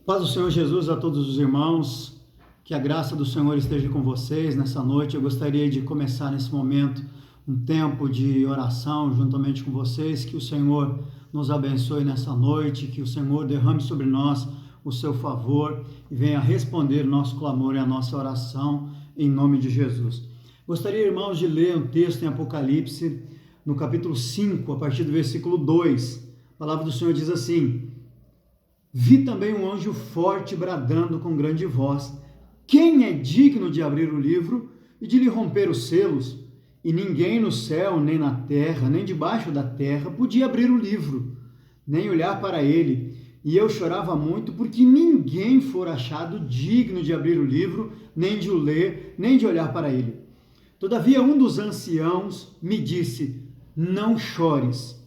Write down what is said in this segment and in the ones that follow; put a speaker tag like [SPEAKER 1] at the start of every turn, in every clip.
[SPEAKER 1] Paz do Senhor Jesus a todos os irmãos, que a graça do Senhor esteja com vocês nessa noite. Eu gostaria de começar nesse momento um tempo de oração juntamente com vocês, que o Senhor nos abençoe nessa noite, que o Senhor derrame sobre nós o seu favor e venha responder o nosso clamor e a nossa oração em nome de Jesus. Gostaria, irmãos, de ler um texto em Apocalipse, no capítulo 5, a partir do versículo 2. A palavra do Senhor diz assim: Vi também um anjo forte bradando com grande voz: quem é digno de abrir o livro e de lhe romper os selos? E ninguém no céu, nem na terra, nem debaixo da terra podia abrir o livro, nem olhar para ele. E eu chorava muito, porque ninguém fora achado digno de abrir o livro, nem de o ler, nem de olhar para ele. Todavia um dos anciãos me disse: não chores.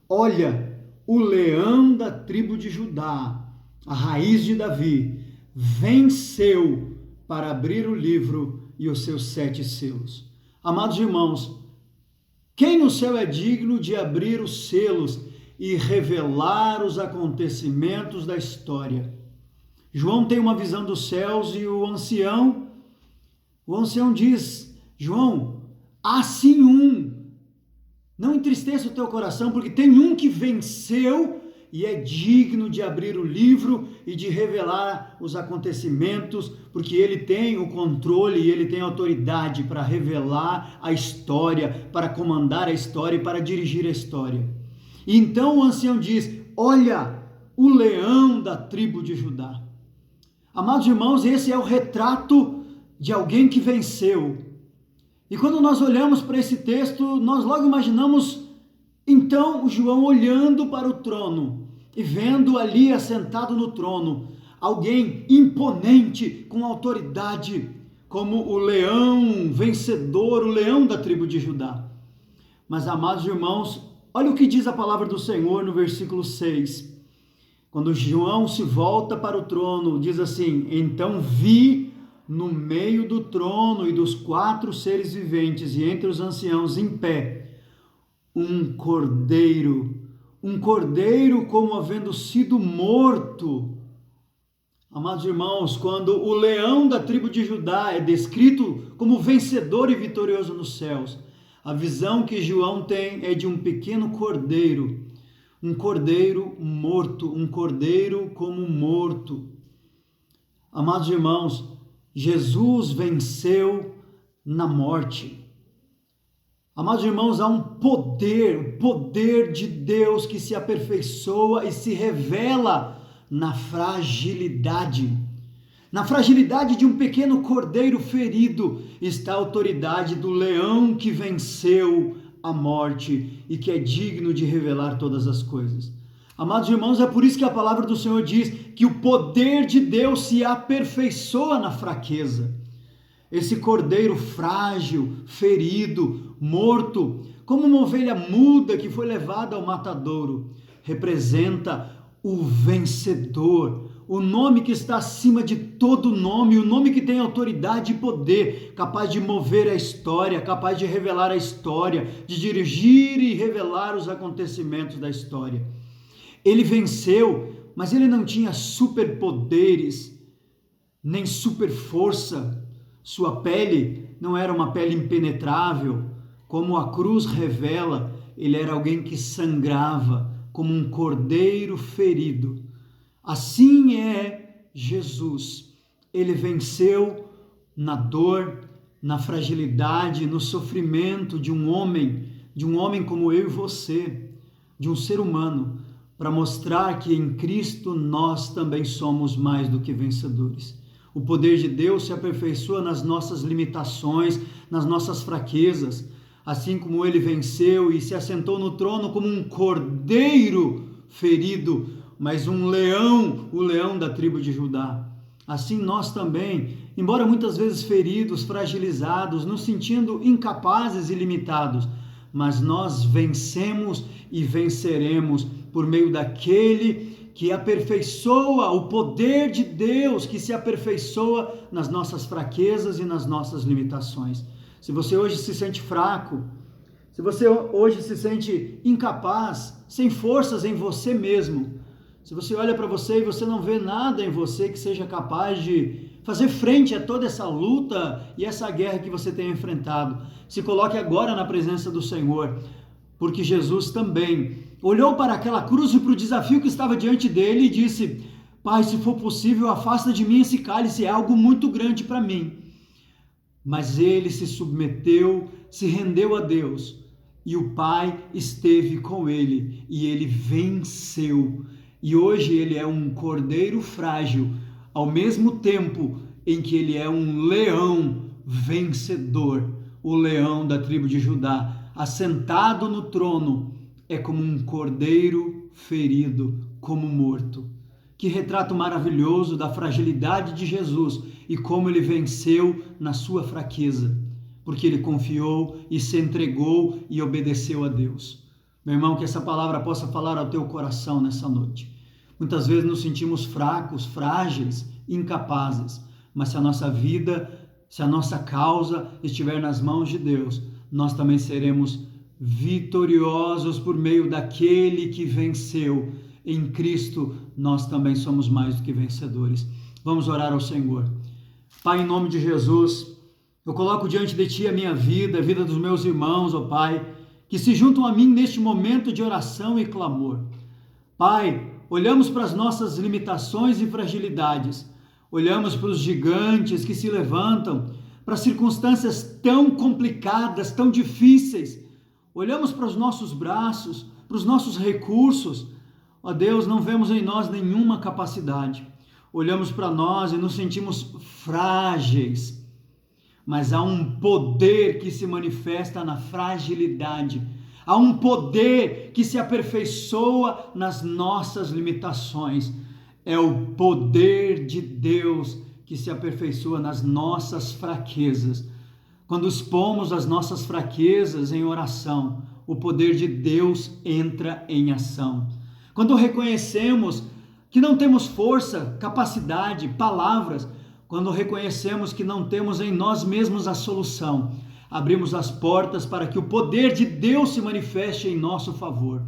[SPEAKER 1] Olha, o leão da tribo de Judá, a raiz de Davi, venceu para abrir o livro e os seus 7 selos. Amados irmãos, quem no céu é digno de abrir os selos e revelar os acontecimentos da história? João tem uma visão dos céus e o ancião diz: João, há sim um. Não entristeça o teu coração, porque tem um que venceu e é digno de abrir o livro e de revelar os acontecimentos, porque ele tem o controle e ele tem autoridade para revelar a história, para comandar a história e para dirigir a história. E então o ancião diz: olha, o leão da tribo de Judá. Amados irmãos, esse é o retrato de alguém que venceu. E quando nós olhamos para esse texto, nós logo imaginamos, então, o João olhando para o trono e vendo ali assentado no trono alguém imponente, com autoridade, como o leão vencedor, o leão da tribo de Judá. Mas, amados irmãos, olha o que diz a palavra do Senhor no versículo 6. Quando João se volta para o trono, diz assim: então vi no meio do trono e dos 4 seres viventes e entre os anciãos em pé, um cordeiro como havendo sido morto. Amados irmãos, quando o leão da tribo de Judá é descrito como vencedor e vitorioso nos céus, a visão que João tem é de um pequeno cordeiro, um cordeiro morto, um cordeiro como morto. Amados irmãos, Jesus venceu na morte. Amados irmãos, há um poder, o poder de Deus que se aperfeiçoa e se revela na fragilidade. Na fragilidade de um pequeno cordeiro ferido está a autoridade do leão que venceu a morte e que é digno de revelar todas as coisas. Amados irmãos, é por isso que a palavra do Senhor diz que o poder de Deus se aperfeiçoa na fraqueza. Esse cordeiro frágil, ferido, morto, como uma ovelha muda que foi levada ao matadouro, representa o vencedor, o nome que está acima de todo nome, o nome que tem autoridade e poder, capaz de mover a história, capaz de revelar a história, de dirigir e revelar os acontecimentos da história. Ele venceu, mas ele não tinha superpoderes, nem super força. Sua pele não era uma pele impenetrável, como a cruz revela. Ele era alguém que sangrava, como um cordeiro ferido. Assim é Jesus. Ele venceu na dor, na fragilidade, no sofrimento de um homem como eu e você, de um ser humano, para mostrar que em Cristo nós também somos mais do que vencedores. O poder de Deus se aperfeiçoa nas nossas limitações, nas nossas fraquezas, assim como ele venceu e se assentou no trono como um cordeiro ferido, mas um leão, o leão da tribo de Judá. Assim nós também, embora muitas vezes feridos, fragilizados, nos sentindo incapazes e limitados, mas nós vencemos e venceremos por meio daquele que aperfeiçoa, o poder de Deus que se aperfeiçoa nas nossas fraquezas e nas nossas limitações. Se você hoje se sente fraco, se você hoje se sente incapaz, sem forças em você mesmo, Se você olha para você e você não vê nada em você que seja capaz de fazer frente a toda essa luta e essa guerra que você tem enfrentado, se coloque agora na presença do Senhor, porque Jesus também olhou para aquela cruz e para o desafio que estava diante dele e disse: Pai, se for possível, afasta de mim esse cálice, é algo muito grande para mim. Mas ele se submeteu, se rendeu a Deus, e o Pai esteve com ele, e ele venceu. E hoje ele é um cordeiro frágil, ao mesmo tempo em que ele é um leão vencedor, o leão da tribo de Judá, assentado no trono, é como um cordeiro ferido, como morto. Que retrato maravilhoso da fragilidade de Jesus e como ele venceu na sua fraqueza, porque ele confiou e se entregou e obedeceu a Deus. Meu irmão, que essa palavra possa falar ao teu coração nessa noite. Muitas vezes nos sentimos fracos, frágeis, incapazes, mas se a nossa vida, se a nossa causa estiver nas mãos de Deus, nós também seremos vitoriosos por meio daquele que venceu. Em Cristo, nós também somos mais do que vencedores. Vamos orar ao Senhor. Pai, em nome de Jesus, eu coloco diante de Ti a minha vida, a vida dos meus irmãos, ó Pai, que se juntam a mim neste momento de oração e clamor. Pai, olhamos para as nossas limitações e fragilidades, olhamos para os gigantes que se levantam, para circunstâncias tão complicadas, tão difíceis, olhamos para os nossos braços, para os nossos recursos. Ó Deus, não vemos em nós nenhuma capacidade. Olhamos para nós e nos sentimos frágeis, mas há um poder que se manifesta na fragilidade. Há um poder que se aperfeiçoa nas nossas limitações. É o poder de Deus que se aperfeiçoa nas nossas fraquezas. Quando expomos as nossas fraquezas em oração, o poder de Deus entra em ação. Quando reconhecemos que não temos força, capacidade, palavras, quando reconhecemos que não temos em nós mesmos a solução, abrimos as portas para que o poder de Deus se manifeste em nosso favor.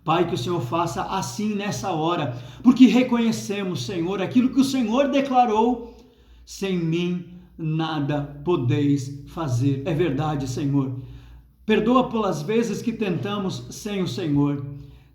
[SPEAKER 1] Pai, que o Senhor faça assim nessa hora, porque reconhecemos, Senhor, aquilo que o Senhor declarou: sem mim nada podeis fazer. É verdade, Senhor. Perdoa pelas vezes que tentamos sem o Senhor.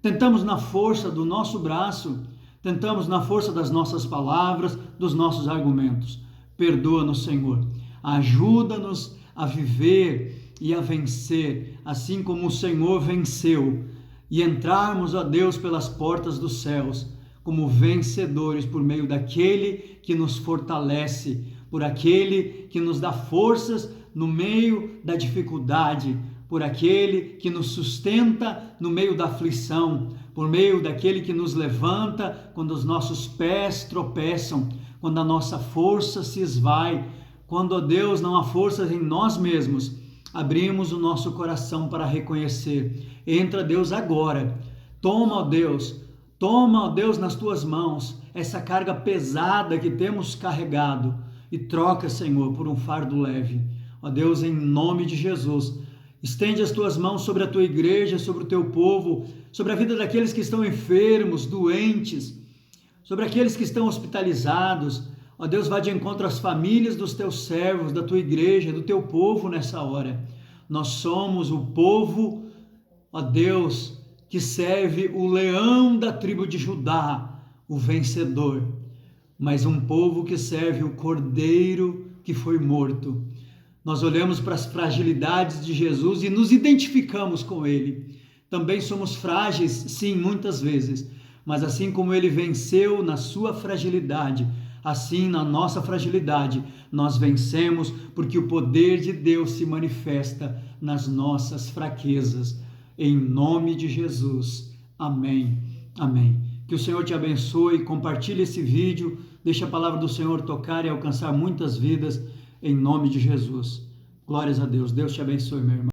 [SPEAKER 1] Tentamos na força do nosso braço, tentamos na força das nossas palavras, dos nossos argumentos. Perdoa-nos, Senhor. Ajuda-nos a viver e a vencer, assim como o Senhor venceu, e entrarmos, ó Deus, pelas portas dos céus, como vencedores por meio daquele que nos fortalece, por aquele que nos dá forças no meio da dificuldade, por aquele que nos sustenta no meio da aflição, por meio daquele que nos levanta quando os nossos pés tropeçam, quando a nossa força se esvai, quando, ó Deus, não há forças em nós mesmos. Abrimos o nosso coração para reconhecer. Entra, Deus, agora. Toma, ó Deus, nas tuas mãos essa carga pesada que temos carregado e troca, Senhor, por um fardo leve. Ó Deus, em nome de Jesus, estende as tuas mãos sobre a tua igreja, sobre o teu povo, sobre a vida daqueles que estão enfermos, doentes, sobre aqueles que estão hospitalizados. Ó Deus, vá de encontro às famílias dos teus servos, da tua igreja, do teu povo nessa hora. Nós somos o povo, ó Deus, que serve o leão da tribo de Judá, o vencedor, mas um povo que serve o cordeiro que foi morto. Nós olhamos para as fragilidades de Jesus e nos identificamos com ele. Também somos frágeis, sim, muitas vezes, mas assim como ele venceu na sua fragilidade, assim na nossa fragilidade nós vencemos, porque o poder de Deus se manifesta nas nossas fraquezas. Em nome de Jesus. Amém. Amém. Que o Senhor te abençoe, compartilhe esse vídeo, deixe a palavra do Senhor tocar e alcançar muitas vidas, em nome de Jesus. Glórias a Deus. Deus te abençoe, meu irmão.